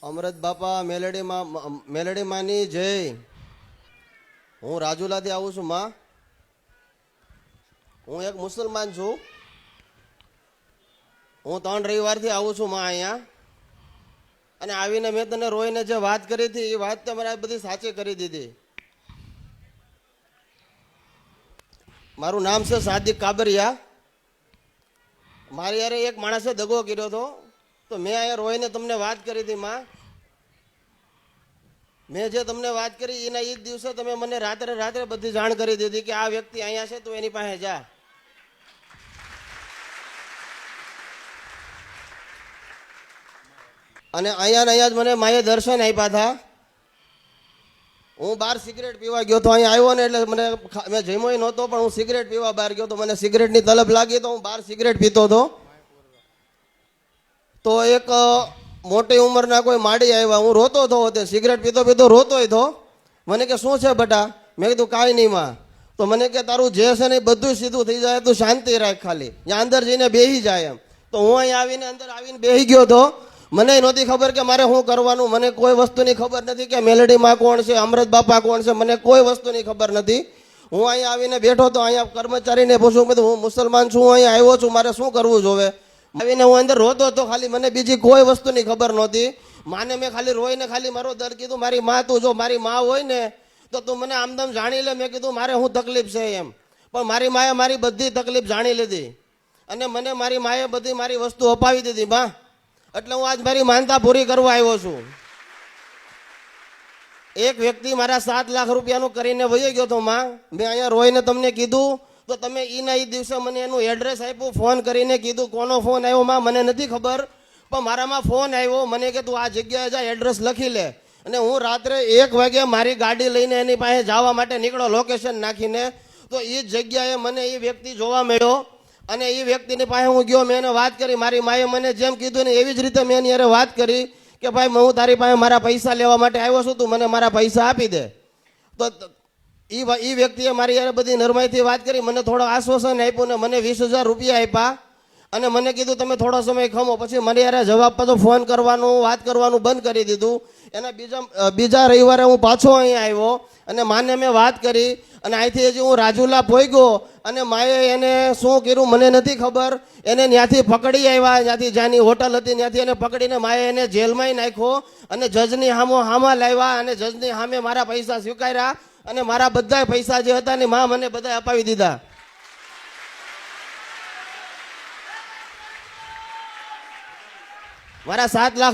અમૃત બાપા મેલડી માની જય। હું રાજુલાથી આવું છું માં। હું એક મુસલમાન છું। હું 3 રવિવારથી આવું છું માં અહીંયા। અને આવીને મેં તને રોઈને જે વાત કરી હતી એ વાત તમારે બધી સાચી કરી દીધી। મારું નામ છે સાદિક કાબરિયા। મારી યારે એક માણસે દગો કર્યો હતો, તો મેં અહીંયા રોઈને તમને વાત કરી હતી માં। મેં જે તમને વાત કરી એના એ જ દિવસે તમે મને રાત્રે બધી જાણ કરી દીધી કે આ વ્યક્તિ અહીંયા છે, તું એની પાસે જા। અને અહીંયા જ મને માએ દર્શન આપ્યા હતા। હું બહાર સિગરેટ પીવા ગયો તો અહીંયા આવ્યો ને એટલે મને મેં જમ્યો નહોતો, પણ હું સિગરેટ પીવા બહાર ગયો તો મને સિગરેટની તલબ લાગી, તો હું બહાર સિગરેટ પીતો હતો। તો એક મોટી ઉંમરના કોઈ માડી આવ્યા, હું રોતો હતો, તે સિગરેટ પીતો પીતો રોતોય તો મને કે શું છે બેટા? મેં કીધું કાંઈ નહીં માં। તો મને કે તારું જે છે ને એ બધું સીધું થઈ જાય, તું શાંતિ રાખ, ખાલી ત્યાં અંદર જઈને બેસી જાય એમ। તો હું અહીંયા આવીને અંદર આવીને બેસી ગયો તો મને નહોતી ખબર કે મારે શું કરવાનું। મને કોઈ વસ્તુની ખબર નથી કે મેલડીમાં કોણ છે, અમૃત બાપા કોણ છે, મને કોઈ વસ્તુની ખબર નથી। હું અહીંયા આવીને બેઠો તો અહીંયા કર્મચારીને પૂછું, મેં હું મુસલમાન છું, હું અહીંયા આવ્યો છું, મારે શું કરવું જોવે? આવીને હું અંદર રોતો હતો, ખાલી મને બીજી કોઈ વસ્તુની ખબર નહોતી। માને મેં ખાલી રોઈને ખાલી મારો દર કીધું, મારી માં તું જો મારી માં હોય ને તો તું મને આમદમ જાણી લે। મેં કીધું મારે શું તકલીફ છે એમ, પણ મારી માએ મારી બધી તકલીફ જાણી લીધી અને મને મારી માએ બધી મારી વસ્તુ અપાવી દીધી માં। એટલે હું આજ મારી માનતા પૂરી કરવા આવ્યો છું। એક વ્યક્તિ મારા 7 લાખ રૂપિયાનું કરીને વહી ગયો તો માં। મેં અહીંયા રોઈને તમને કીધું તો તમે એના એ દિવસે મને એનું એડ્રેસ આપ્યું, ફોન કરીને કીધું કોનો ફોન આવ્યો માં મને નથી ખબર, પણ મારામાં ફોન આવ્યો, મને કે તું આ જગ્યાએ જા, એડ્રેસ લખી લે। અને હું રાત્રે 1 વાગે મારી ગાડી લઈને એની પાસે જવા માટે નીકળો, લોકેશન નાખીને। તો એ જ જગ્યાએ મને એ વ્યક્તિ જોવા મળ્યો અને એ વ્યક્તિની પાસે હું ગયો, મેં એને વાત કરી। મારી માએ મને જેમ કીધું ને એવી જ રીતે મેં એની હારે વાત કરી કે ભાઈ હું તારી પાસે મારા પૈસા લેવા માટે આવ્યો છું, તું મને મારા પૈસા આપી દે। તો એ વ્યક્તિએ મારી યારે બધી નરમાઈથી વાત કરી, મને થોડો આશ્વાસન આપ્યું ને મને 20,000 રૂપિયા આપ્યા અને મને કીધું તમે થોડો સમય ખમો। પછી મારી યારે જવાબ પાછો ફોન કરવાનું વાત કરવાનું બંધ કરી દીધું। એના બીજા રવિવારે હું પાછો અહીંયા આવ્યો અને માને મેં વાત કરી અને અહીંથી હજી હું રાજુલા પહોંચ્યો અને માએ એને શું કર્યું મને નથી ખબર। એને ત્યાંથી પકડી આવ્યા, ત્યાંથી જ્યાંની હોટલ હતી ત્યાંથી એને પકડીને માએ એને જેલમાં નાખ્યો અને જજની હામા લાવ્યા અને જજની સામે મારા પૈસા સ્વીકાર્યા અને મારા બધા પૈસા જે હતા ને માં મને બધા અપાવી દીધા। મારા 7 લાખ